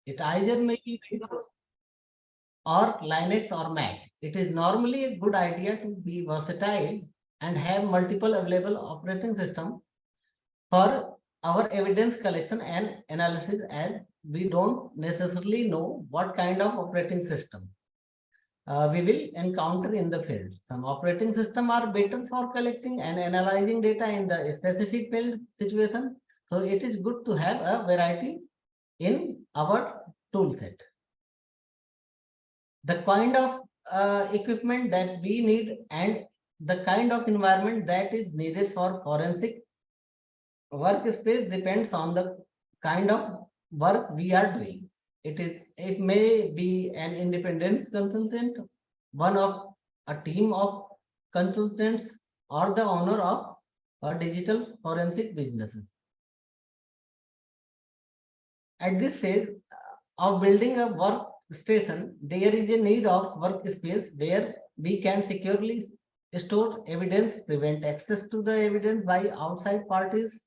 It either may be Windows or Linux or Mac. It is normally a good idea to be versatile and have multiple available operating systems for our evidence collection and analysis, as we don't necessarily know what kind of operating system we will encounter in the field. Some operating systems are better for collecting and analyzing data in the specific field situation. So it is good to have a variety in our tool set. The kind of equipment that we need and the kind of environment that is needed for forensic workspace depends on the kind of work we are doing. It may be an independent consultant, one of a team of consultants, or the owner of a digital forensic businesses. At this stage of building a workstation, there is a need of workspace where we can securely store evidence, prevent access to the evidence by outside parties,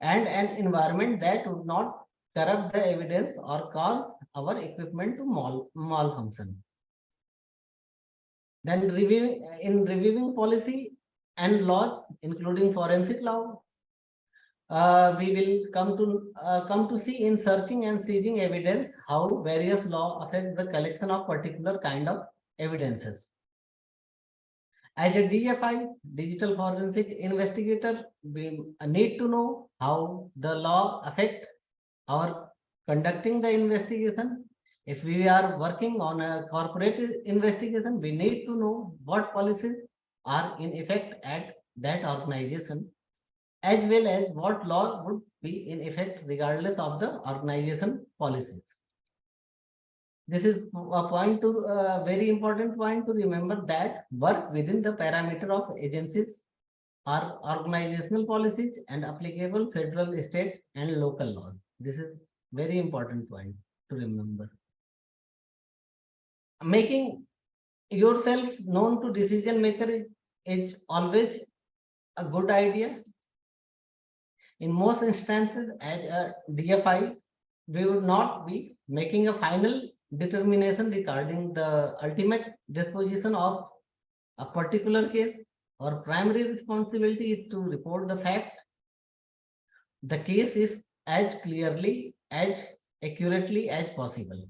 and an environment that would not corrupt the evidence or cause our equipment to malfunction. Then reviewing policy and laws, including forensic law, we will come to see in searching and seizing evidence how various laws affect the collection of particular kind of evidences. As a DFI, digital forensic investigator, we need to know how the law affect our conducting the investigation. If we are working on a corporate investigation, we need to know what policies are in effect at that organization, as well as what law would be in effect regardless of the organization policies. This is a point to very important point to remember, that work within the parameter of agencies are organizational policies and applicable federal, state, and local laws. This is very important point to remember. Making yourself known to decision maker is always a good idea. In most instances, as a DFI, we would not be making a final determination regarding the ultimate disposition of a particular case. Our primary responsibility is to report the fact. The case is as clearly, as accurately as possible.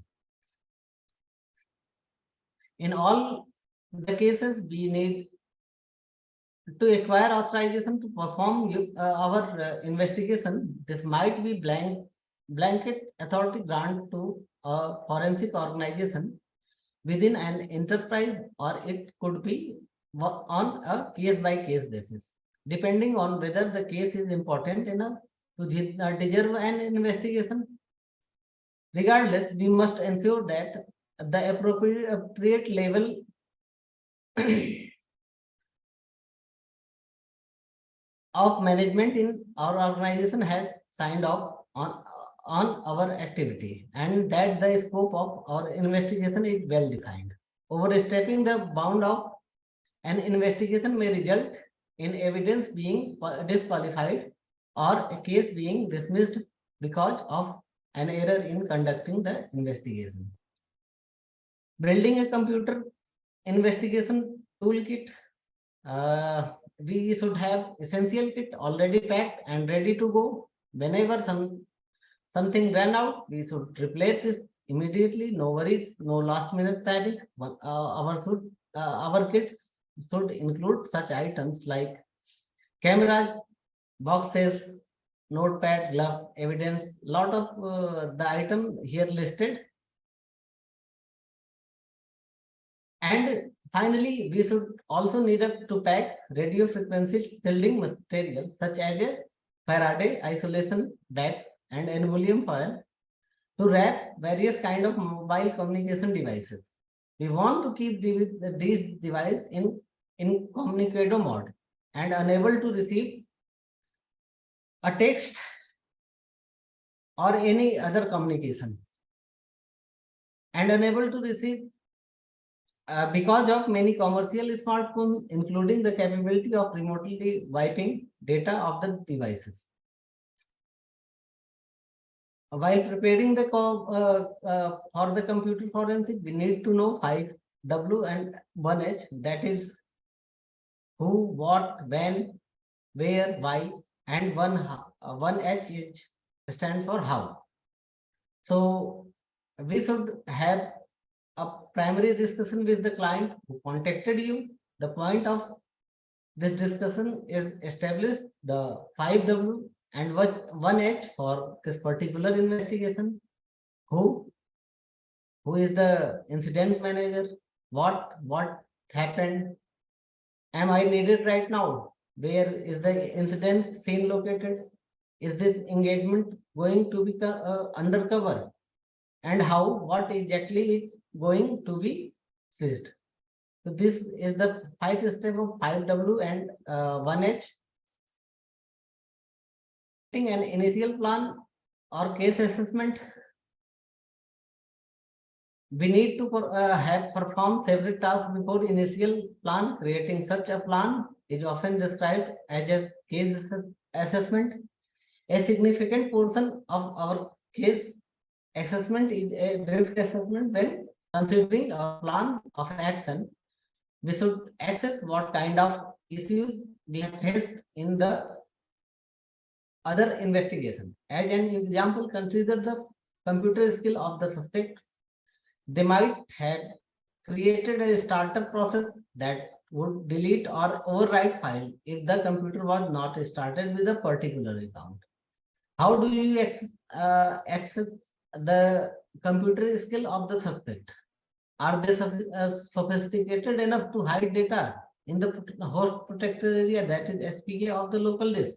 In all the cases, we need to acquire authorization to perform our investigation. This might be blanket authority grant to a forensic organization within an enterprise, or it could be on a case-by-case basis, depending on whether the case is important enough to deserve an investigation. Regardless, we must ensure that the appropriate level of management in our organization had signed off on our activity, and that the scope of our investigation is well defined. Overstepping the bound of an investigation may result in evidence being disqualified or a case being dismissed because of an error in conducting the investigation. Building a computer investigation toolkit, we should have essential kit already packed and ready to go. Whenever something ran out, we should replace it immediately. No worries, no last minute panic. Our kits should include such items like cameras, boxes, notepad, gloves, evidence. Lot of the item here listed. And finally, we should also need to pack radio frequency shielding material such as a Faraday isolation bags and aluminum foil to wrap various kind of mobile communication devices. We want to keep these devices in incommunicado mode and unable to receive a text or any other communication, and unable to receive because of many commercial smartphones, including the capability of remotely wiping data of the devices. While preparing the for the computer forensic, we need to know 5W and 1H, that is who, what, when, where, why, and 1H is stand for how. So we should have a primary discussion with the client who contacted you. The point of this discussion is established the 5W and 1H for this particular investigation. Who is the incident manager? What happened? Am I needed right now? Where is the incident scene located? Is this engagement going to be undercover? And how? What exactly is going to be seized? So this is the 5 step of 5W and 1H. An initial plan or case assessment. We need to have performed several tasks before initial plan. Creating such a plan is often described as a case assessment. A significant portion of our case assessment is a risk assessment. When considering our plan of action, we should assess what kind of issues we have faced in the other investigation. As an example, consider the computer skill of the suspect. They might have created a startup process that would delete or overwrite file if the computer was not started with a particular account. How do you access the computer skill of the suspect? Are they sophisticated enough to hide data in the host protected area, that is SPK of the local disk?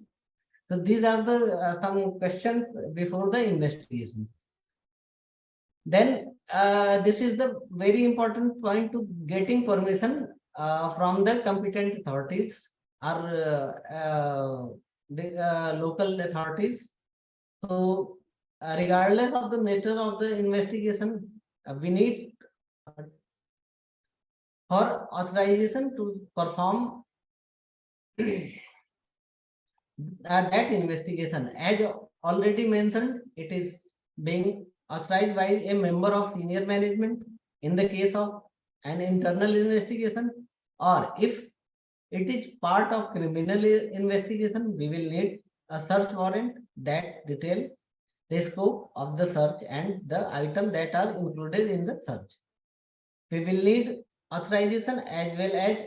So these are the some questions before the investigation. Then this is the very important point to getting permission from the competent authorities or the local authorities. So regardless of the nature of the investigation, we need for authorization to perform that investigation. As already mentioned, it is being authorized by a member of senior management in the case of an internal investigation, or if it is part of criminal investigation, we will need a search warrant that detail the scope of the search and the items that are included in the search. We will need authorization as well as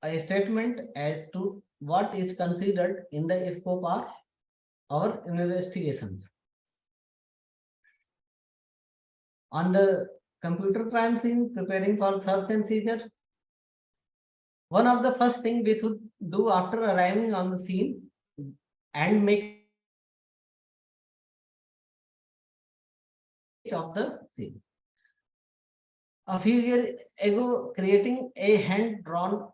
a statement as to what is considered in the scope of our investigations. On the computer crime scene, preparing for search and seizure, one of the first thing we should do after arriving on the scene and make of the scene. A few years ago, creating a hand-drawn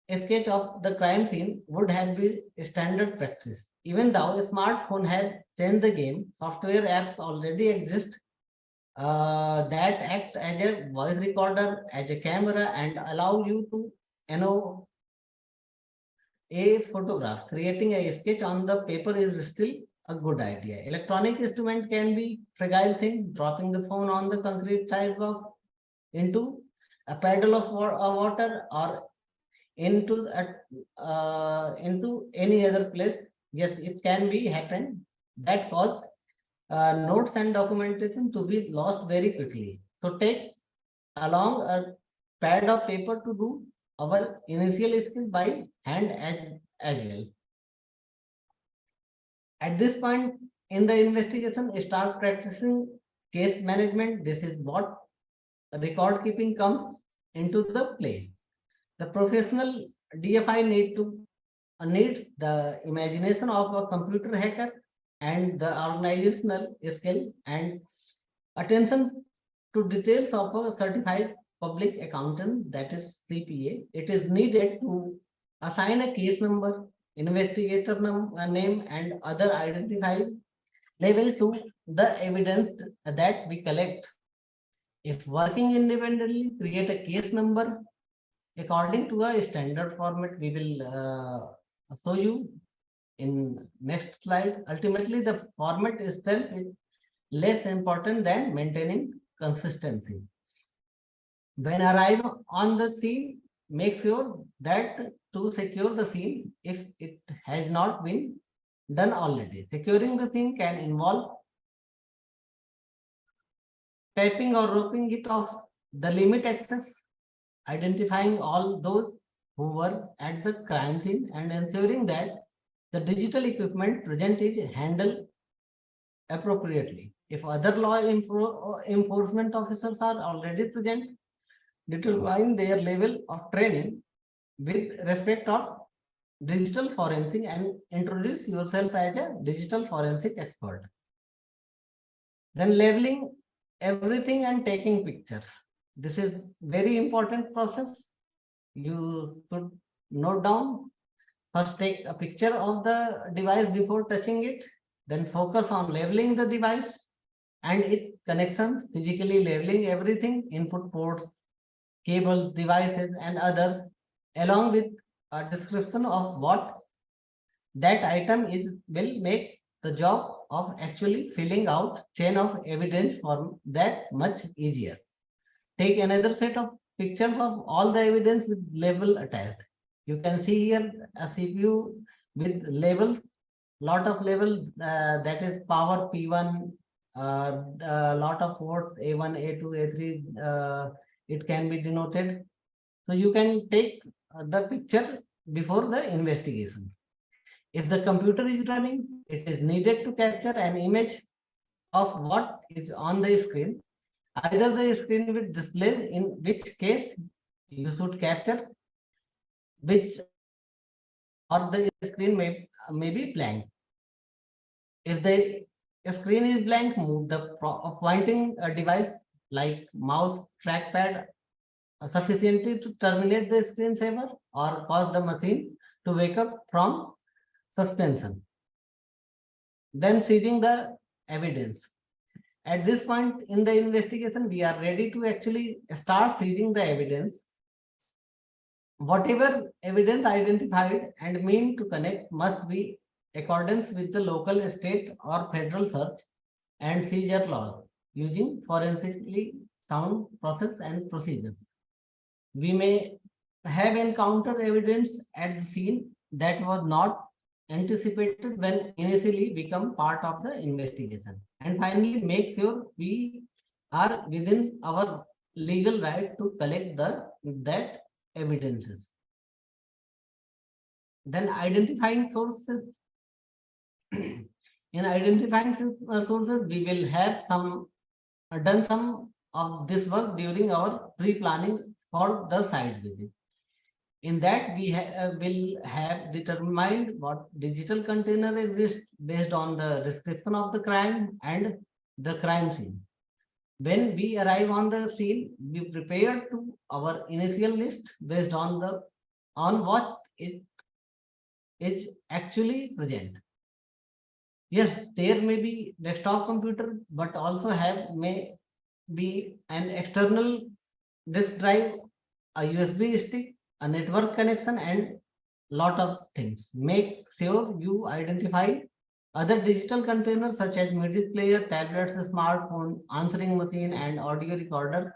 sketch of the crime scene would have been standard practice. Even though a smartphone has changed the game, software apps already exist that act as a voice recorder, as a camera, and allow you to a photograph. Creating a sketch on the paper is still a good idea. Electronic instrument can be fragile thing. Dropping the phone on the concrete sidewalk into a puddle of water or into any other place. Yes, it can be happen. That cause notes and documentation to be lost very quickly. So take along a pad of paper to do our initial skill by hand as well. At this point in the investigation, start practicing case management. This is what record keeping comes into the play. The professional DFI needs the imagination of a computer hacker and the organizational skill and attention to details of a certified public accountant, that is CPA. It is needed to assign a case number, investigator name, and other identifier level to the evidence that we collect. If working independently, create a case number according to a standard format. We will show you in next slide. Ultimately, the format itself less important than maintaining consistency. When arrive on the scene, make sure that to secure the scene if it has not been done already. Securing the scene can involve tapping or roping it off the limit access, identifying all those who were at the crime scene and ensuring that the digital equipment present is handled appropriately. If other law enforcement officers are already present, determine their level of training with respect of digital forensic and introduce yourself as a digital forensic expert. Then labeling everything and taking pictures. This is very important process. You should note down. First take a picture of the device before touching it. Then focus on labeling the device and its connections, physically labeling everything, input ports, cables, devices, and others, along with a description of what that item is, will make the job of actually filling out chain of evidence form that much easier. Take another set of pictures of all the evidence with label attached. You can see here a CPU with label, lot of label, that is power P1, lot of ports A1, A2, A3, it can be denoted. So you can take the picture before the investigation. If the computer is running, it is needed to capture an image of what is on the screen. Either the screen will display, in which case you should capture, which or the screen may be blank. If the screen is blank, move the pointing device like mouse, trackpad sufficiently to terminate the screensaver or cause the machine to wake up from suspension. Then seizing the evidence. At this point in the investigation, we are ready to actually start seizing the evidence. Whatever evidence identified and mean to connect must be accordance with the local, state, or federal search and seizure laws using forensically sound process and procedures. We may have encountered evidence at the scene that was not anticipated when initially become part of the investigation. And finally, make sure we are within our legal right to collect that evidences. Then identifying sources. In identifying sources, we will have done some of this work during our pre-planning for the site visit. In that, we will have determined what digital container exists based on the description of the crime and the crime scene. When we arrive on the scene, we prepare to our initial list based on what it is actually present. Yes, there may be desktop computer, but also may be an external disk drive, a USB stick, a network connection, and lot of things. Make sure you identify other digital containers such as music player, tablets, smartphone, answering machine, and audio recorder.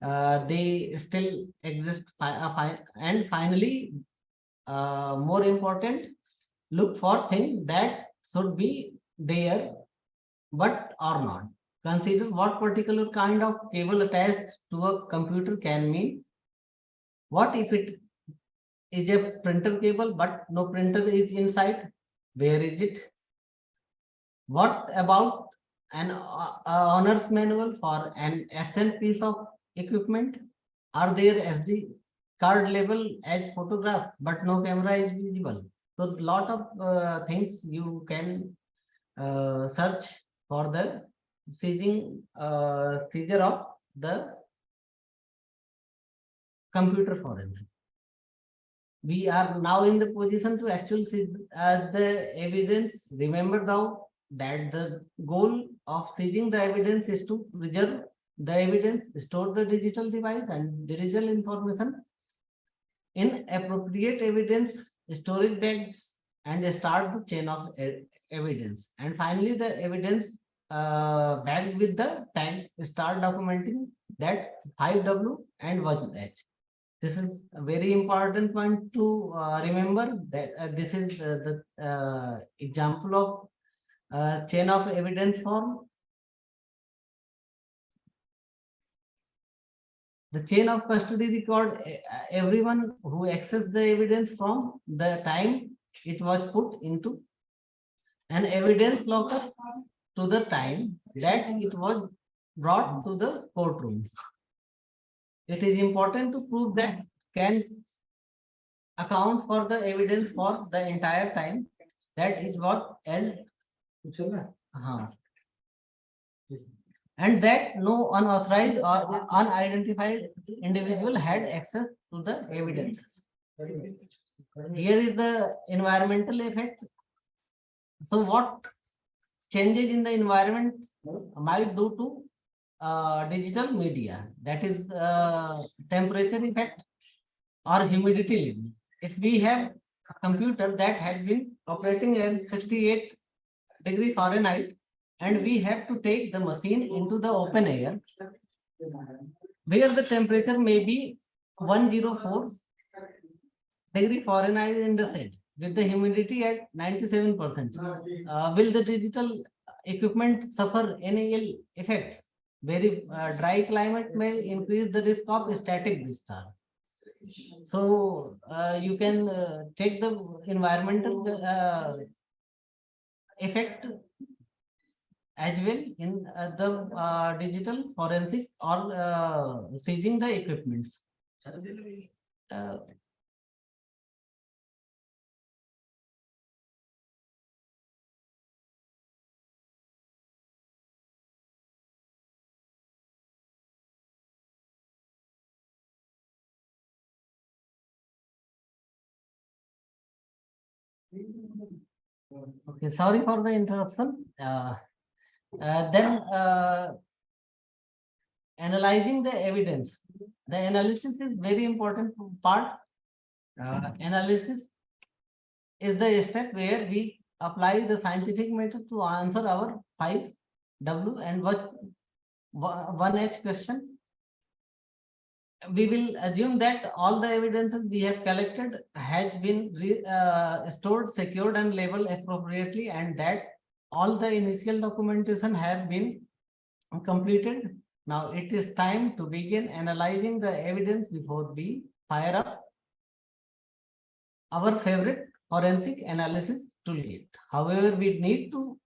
They still exist. And finally, more important, look for things that should be there but are not. Consider what particular kind of cable attached to a computer can mean. What if it is a printer cable but no printer is inside? Where is it? What about an owner's manual for an ASEAN piece of equipment? Are there SD card label as photograph but no camera is visible? So lot of things you can search for the seizure of the computer forensic. We are now in the position to actually see the evidence. Remember now that the goal of seizing the evidence is to preserve the evidence, store the digital device and digital information in appropriate evidence storage bags and start the chain of evidence. And finally, the evidence backed with the tag start documenting that 5W and 1H. This is a very important point to remember that this is the example of chain of evidence form. The chain of custody record everyone who accessed the evidence from the time it was put into an evidence locker to the time that it was brought to the courtroom. It is important to prove that can account for the evidence for the entire time that is what held. And that no unauthorized or unidentified individual had access to the evidence. Here is the environmental effect. So what changes in the environment might do to digital media? That is temperature effect or humidity level. If we have a computer that has been operating at 68 degrees Fahrenheit, and we have to take the machine into the open air, where the temperature may be 104 degrees Fahrenheit in the set, with the humidity at 97%. Will the digital equipment suffer any ill effects? Very dry climate may increase the risk of static discharge. So you can check the environmental effect as well in the digital forensic or seizing the equipments. Okay, sorry for the interruption. Then analyzing the evidence. The analysis is very important part. Analysis is the step where we apply the scientific method to answer our 5W and 1H question. We will assume that all the evidences we have collected has been stored, secured, and labeled appropriately, and that all the initial documentation have been completed. Now it is time to begin analyzing the evidence before we fire up our favorite forensic analysis toolkit. However, we need to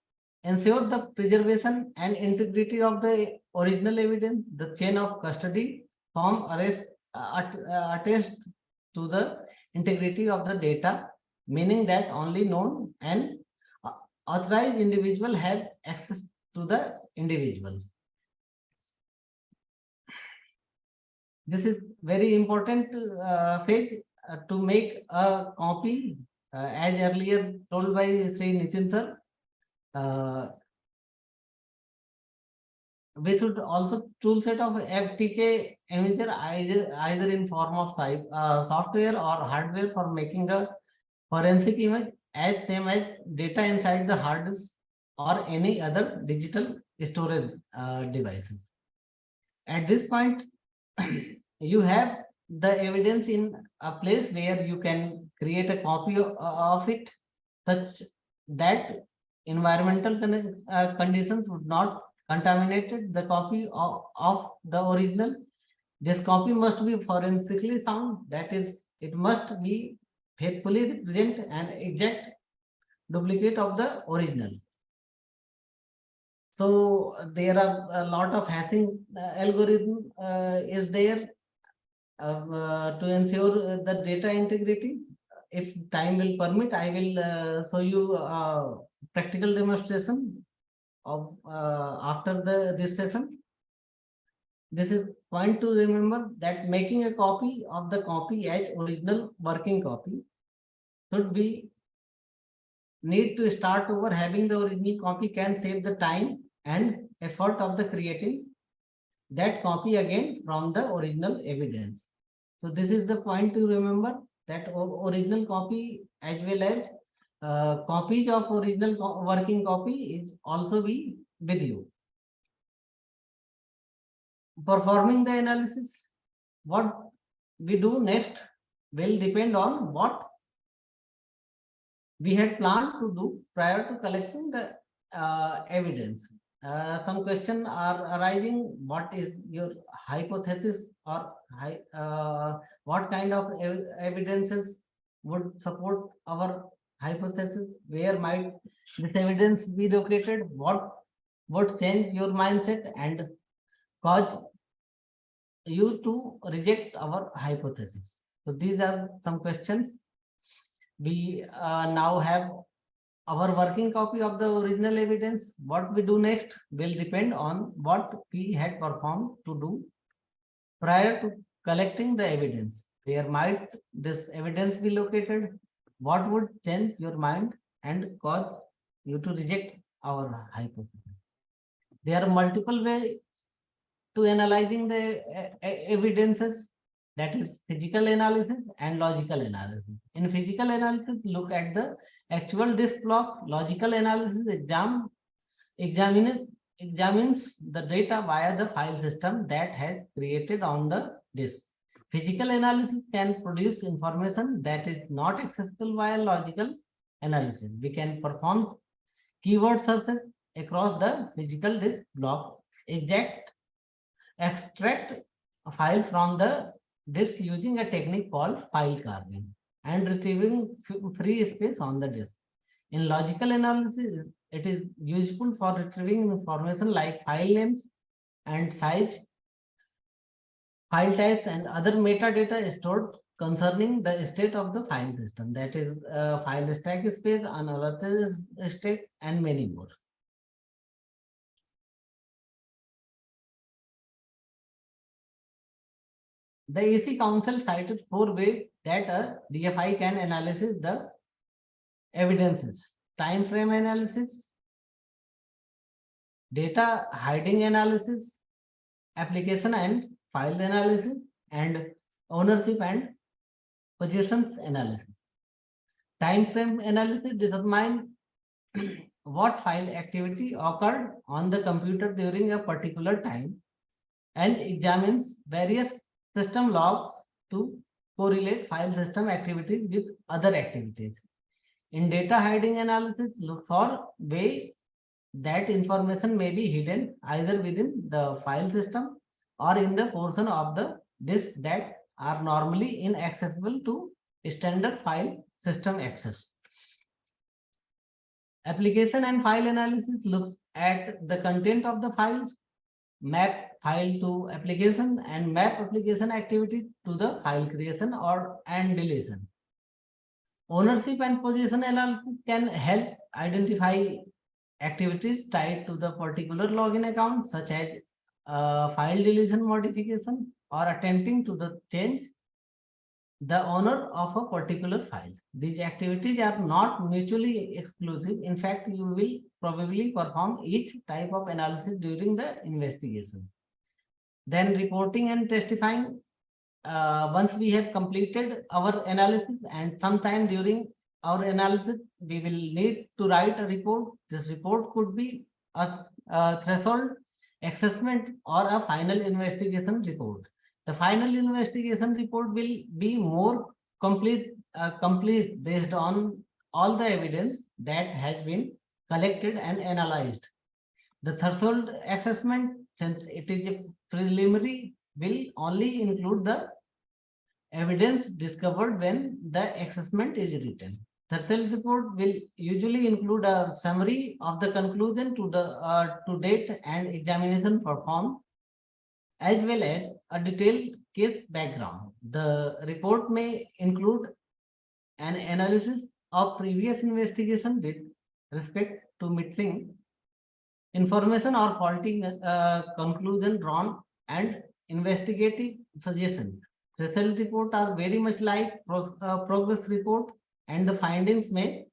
ensure the preservation and integrity of the original evidence. The chain of custody form attest to the integrity of the data, meaning that only known and authorized individuals have access to the individuals. This is very important phase to make a copy, as earlier told by Sri Nitin sir. We should also tool set of FTK imager either in form of software or hardware for making a forensic image as same as data inside the hard disk or any other digital storage devices. At this point, you have the evidence in a place where you can create a copy of it such that environmental conditions would not contaminated the copy of the original. This copy must be forensically sound, that is, it must be faithfully represent an exact duplicate of the original. So there are a lot of hashing algorithm is there to ensure the data integrity. If time will permit, I will show you a practical demonstration of after this session. This is point to remember that making a copy of the copy as original working copy should be need to start over. Having the original copy can save the time and effort of the creating that copy again from the original evidence. So this is the point to remember, that original copy as well as copies of original working copy is also be with you. Performing the analysis, what we do next will depend on what we had planned to do prior to collecting the evidence. Some questions are arising. What is your hypothesis, or what kind of evidences would support our hypothesis? Where might this evidence be located? What would change your mindset and cause you to reject our hypothesis? So these are some questions. We now have our working copy of the original evidence. What we do next will depend on what we had performed to do prior to collecting the evidence. Where might this evidence be located? What would change your mind and cause you to reject our hypothesis? There are multiple ways to analyzing the evidences, that is physical analysis and logical analysis. In physical analysis, look at the actual disk block. Logical analysis examines the data via the file system that has created on the disk. Physical analysis can produce information that is not accessible via logical analysis. We can perform keyword searches across the physical disk block, extract files from the disk using a technique called file carving, and retrieving free space on the disk. In logical analysis, it is useful for retrieving information like file names and size, file types, and other metadata stored concerning the state of the file system, that is file stack space, unallocated stack, and many more. The AC Council cited 4 ways that a DFI can analyze the evidences: time frame analysis, data hiding analysis, application and file analysis, and ownership and possessions analysis. Time frame analysis determines what file activity occurred on the computer during a particular time and examines various system logs to correlate file system activities with other activities. In data hiding analysis, look for way that information may be hidden either within the file system or in the portion of the disk that are normally inaccessible to standard file system access. Application and file analysis looks at the content of the file, map file to application, and map application activity to the file creation and deletion. Ownership and possession analysis can help identify activities tied to the particular login account, such as file deletion, modification, or attempting to change the owner of a particular file. These activities are not mutually exclusive. In fact, you will probably perform each type of analysis during the investigation. Then reporting and testifying. Once we have completed our analysis, and sometime during our analysis, we will need to write a report. This report could be a threshold assessment or a final investigation report. The final investigation report will be more complete based on all the evidence that has been collected and analyzed. The threshold assessment, since it is a preliminary, will only include the evidence discovered when the assessment is written. Threshold report will usually include a summary of the conclusion to date and examination performed, as well as a detailed case background. The report may include an analysis of previous investigation with respect to missing information or faulty conclusion drawn, and investigative suggestions. Result report are very much like progress report, and the findings may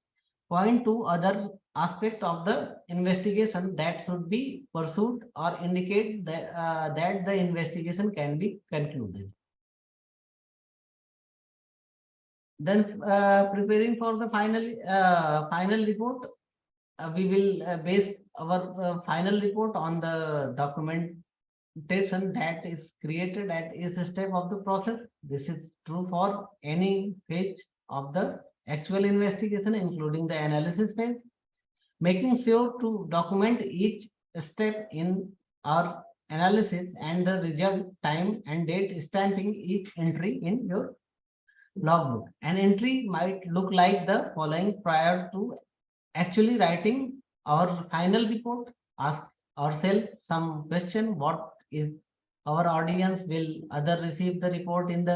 point to other aspect of the investigation that should be pursued or indicate that the investigation can be concluded. Then preparing for the final report, we will base our final report on the documentation that is created at each step of the process. This is true for any phase of the actual investigation, including the analysis phase. Making sure to document each step in our analysis and the result, time and date, stamping each entry in your logbook. An entry might look like the following prior to actually writing our final report. Ask ourselves some question: what is our audience? Will other receive the report in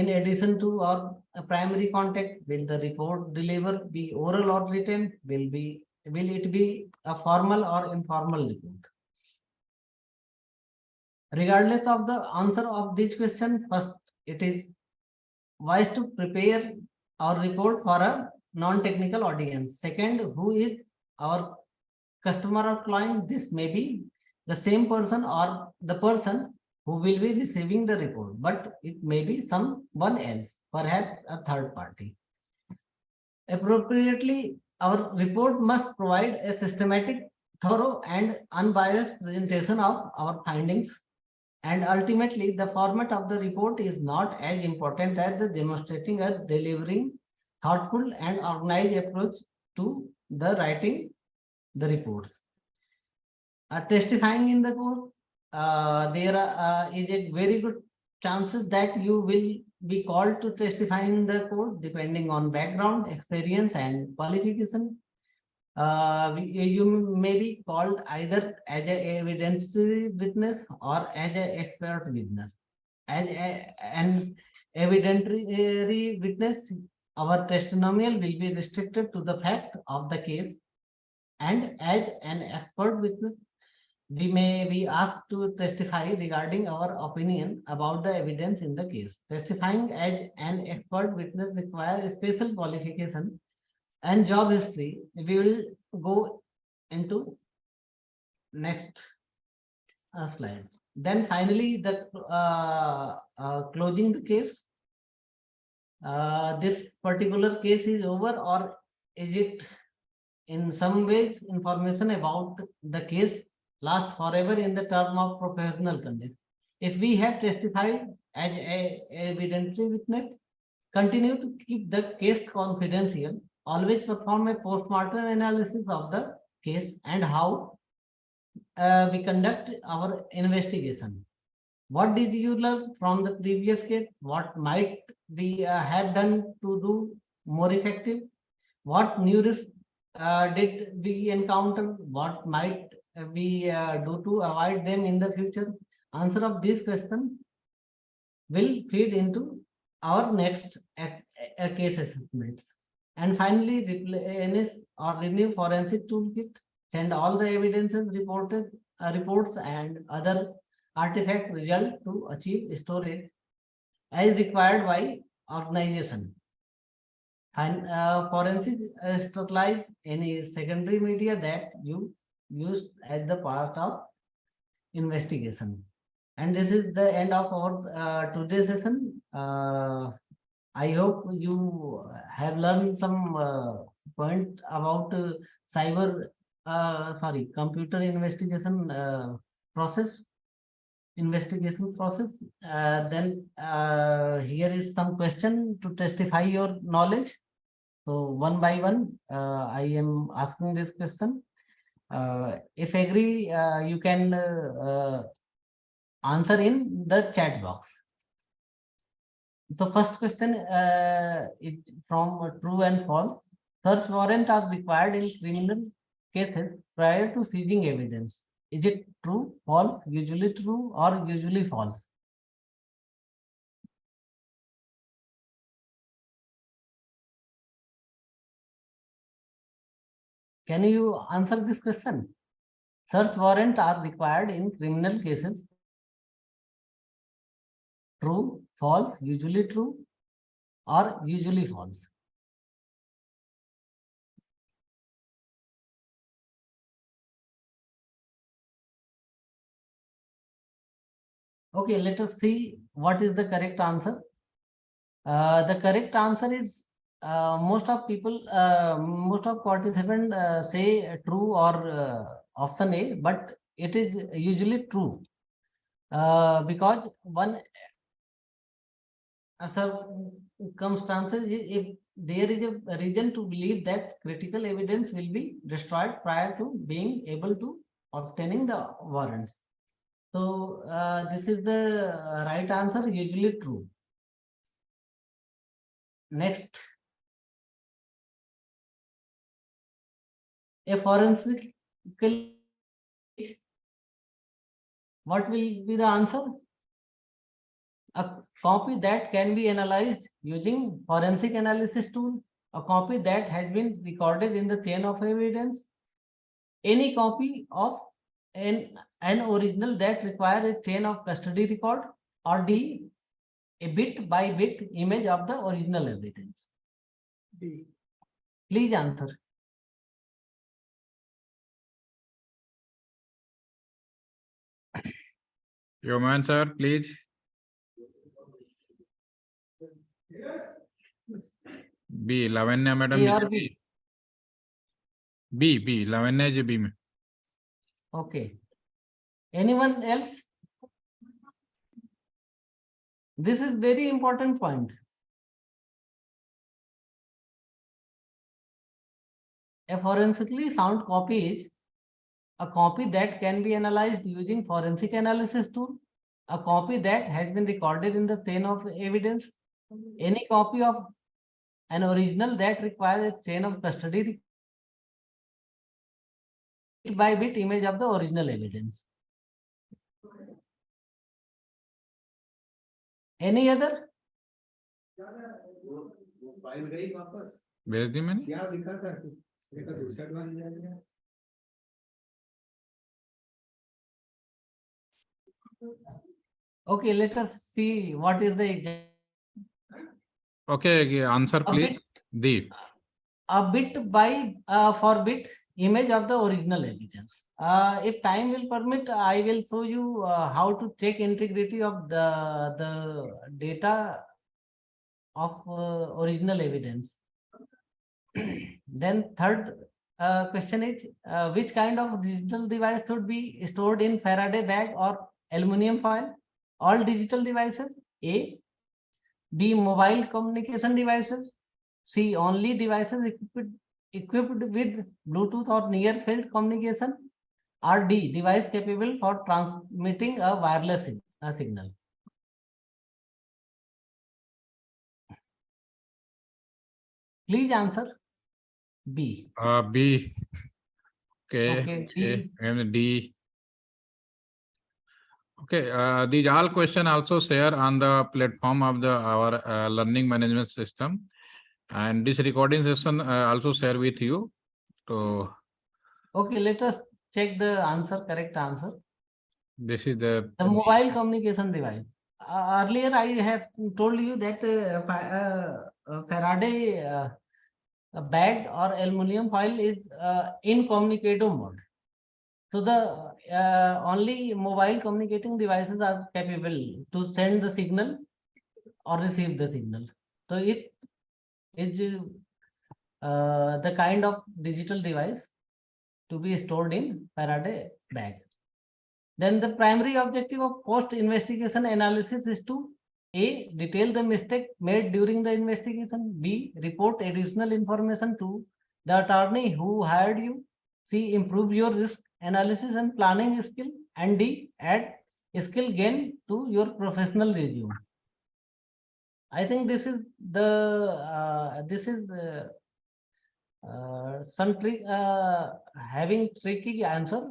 addition to our primary contact? Will the report deliver be oral or written? Will it be a formal or informal report? Regardless of the answer of this question, first it is wise to prepare our report for a non-technical audience. Second, who is our customer or client? This may be the same person or the person who will be receiving the report, but it may be someone else, perhaps a third party. Appropriately, our report must provide a systematic, thorough, and unbiased presentation of our findings. And ultimately, the format of the report is not as important as the demonstrating a delivering thoughtful and organized approach to the writing the reports. Testifying in the court, there is a very good chances that you will be called to testify in the court depending on background, experience, and qualification. You may be called either as an evidentiary witness or as an expert witness. As an evidentiary witness, our testimonial will be restricted to the fact of the case, and as an expert witness, we may be asked to testify regarding our opinion about the evidence in the case. Testifying as an expert witness requires special qualification and job history. We will go into next slide. Then finally, the closing the case. This particular case is over, or is it in some ways information about the case last forever in the term of professional conduct? If we have testified as a evidentiary witness, continue to keep the case confidential. Always perform a post-mortem analysis of the case and how we conduct our investigation. What did you learn from the previous case? What might we have done to do more effective? What new risk did we encounter? What might we do to avoid them in the future? Answer of these questions will feed into our next case assessments. And finally, replenish or renew forensic toolkit. Send all the evidences reports and other artifacts result to achieve storage as required by organization. And forensic sterilize any secondary media that you used as the part of investigation. And this is the end of our today's session. I hope you have learned some point about computer investigation process. Then here is some question to testify your knowledge. So one by one, I am asking this question. If agree, you can answer in the chat box. The first question is from true and false. Search warrant are required in criminal cases prior to seizing evidence. Is it true, false, usually true, or usually false? Can you answer this question? Search warrant are required in criminal cases. True, false, usually true, or usually false? Okay, let us see what is the correct answer. The correct answer is most of people, most of participants say true or option A, but it is usually true because one circumstances, if there is a reason to believe that critical evidence will be destroyed prior to being able to obtaining the warrants. So this is the right answer, usually true. Next, a forensic, what will be the answer? A copy that can be analyzed using forensic analysis tool, a copy that has been recorded in the chain of evidence, any copy of an original that requires a chain of custody record, or D, a bit by bit image of the original evidence. D. Please answer. Your answer, please. B, Lavanya madam. A or B? B, Lavanya ji B. Okay. Anyone else? This is very important point. A forensically sound copy is a copy that can be analyzed using forensic analysis tool, a copy that has been recorded in the chain of evidence, any copy of an original that requires a chain of custody, bit by bit image of the original evidence. Any other? भेज दी मैंने क्या लिखा था दूसरा बन जाएगा. Okay, let us see what is the exact. Okay, answer please. D. A bit by for bit image of the original evidence. If time will permit, I will show you how to check integrity of the data of original evidence. Then third question is, which kind of digital device should be stored in Faraday bag or aluminum foil? All digital devices. A. B. Mobile communication devices. C. Only devices equipped with Bluetooth or near field communication. Or D. Device capable for transmitting a wireless signal. Please answer. B. B. Okay. Okay. D. And D. Okay. These all questions also share on the platform of our learning management system, and this recording session also share with you. So. Okay. Let us check the answer. Correct answer. This is the mobile communication device. Earlier, I have told you that Faraday bag or aluminum foil is incommunicado mode. So the only mobile communicating devices are capable to send the signal or receive the signal. So it is the kind of digital device to be stored in Faraday bag. Then the primary objective of post-investigation analysis is to A. Detail the mistake made during the investigation. B. Report additional information to the attorney who hired you. C. Improve your risk analysis and planning skill. And D. Add skill gain to your professional resume. I think this is some trick having tricky answer.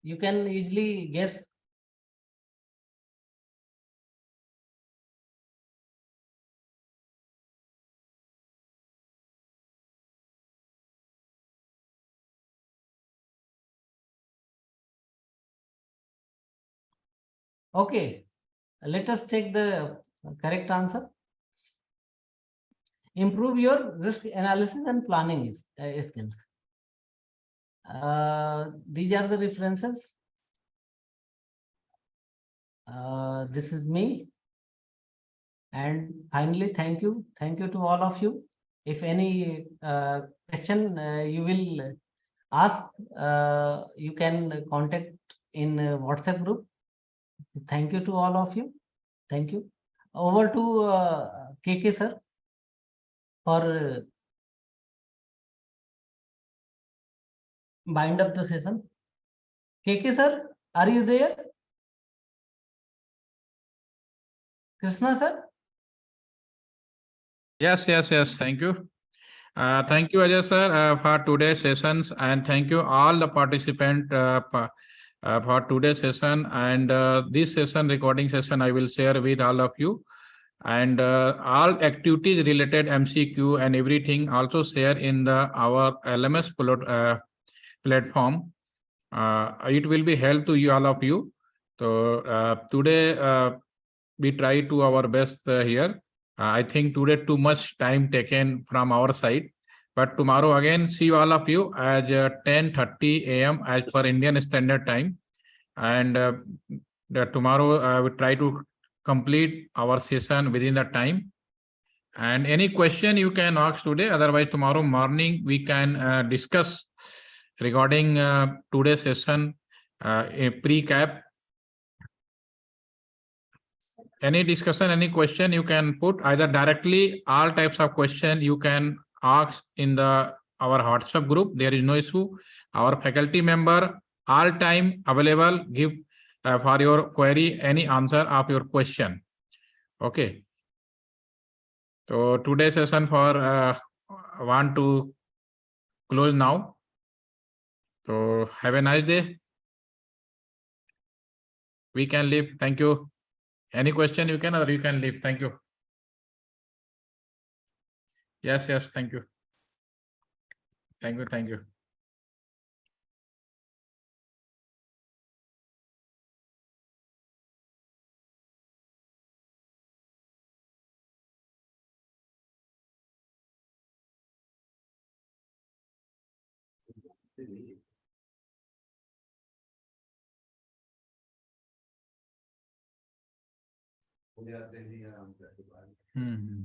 You can easily guess. Okay, let us check the correct answer. Improve your risk analysis and planning skills. These are the references. This is me. And finally, thank you. Thank you to all of you. If any question you will ask, you can contact in WhatsApp group. Thank you to all of you. Thank you. Over to KK sir for bind up the session. KK sir, are you there? Krishna sir? Yes, thank you. Thank you, Ajay sir, for today's sessions, and thank you all the participants for today's session. And this session, recording session, I will share with all of you. And all activities related MCQ and everything also share in the our LMS platform. It will be help to you, all of you. So today we try to our best here. I think today too much time taken from our side, but tomorrow again see all of you at 10:30 a.m. as per Indian Standard Time, and tomorrow we try to complete our session within the time. And any question you can ask today, otherwise tomorrow morning we can discuss regarding today's session, a pre-cap. Any discussion, any question you can put either directly, all types of question you can ask in the our WhatsApp group. There is no issue. Our faculty member all time available, give for your query any answer of your question. Okay. So today's session for want to close now. So have a nice day. We can leave. Thank you. Any question you can, or you can leave. Thank you. Yes, thank you. Thank you. Hmm.